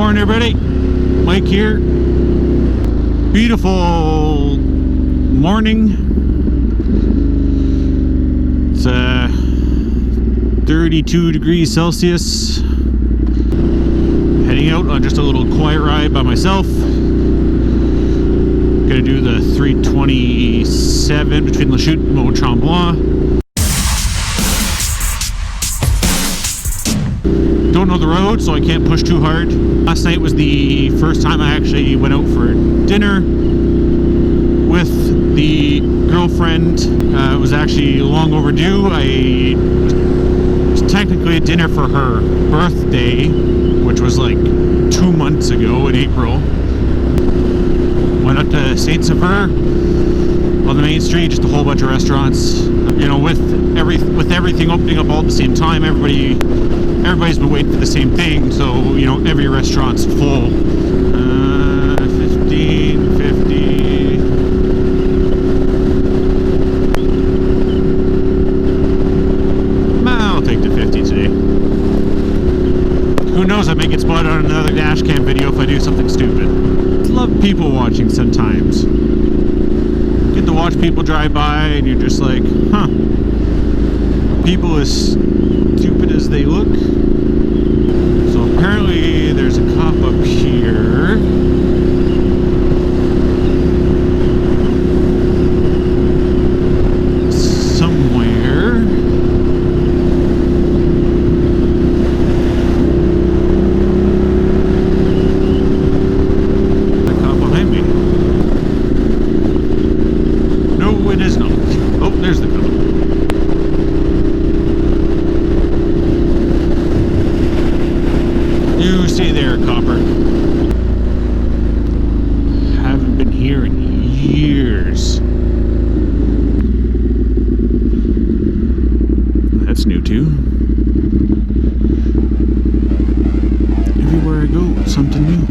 Morning everybody, Mike here. Beautiful morning. It's 32 degrees Celsius. Heading out on just a little quiet ride by myself. Gonna do the 327 between Lachute and Mont Tremblant. Don't know the road, so I can't push too hard. Last night was the first time I actually went out for dinner with the girlfriend. It was actually long overdue. It was technically a dinner for her birthday, which was like 2 months ago in April. Went up to St Sauveur on the main street, just a whole bunch of restaurants. You know, with everything opening up all at the same time, everybody's been waiting for the same thing, so, you know, every restaurant's full. 1550. I'll take the 50 today. Who knows, I may get spotted on another dash cam video if I do something stupid. I love people watching sometimes. Get to watch people drive by and you're just like, huh, are people as stupid as they look? So apparently there's a cop up here. Somewhere. The cop behind me. No, it is not. Oh, there's the cop. You stay there, copper. Haven't been here in years. That's new too. Everywhere I go, something new.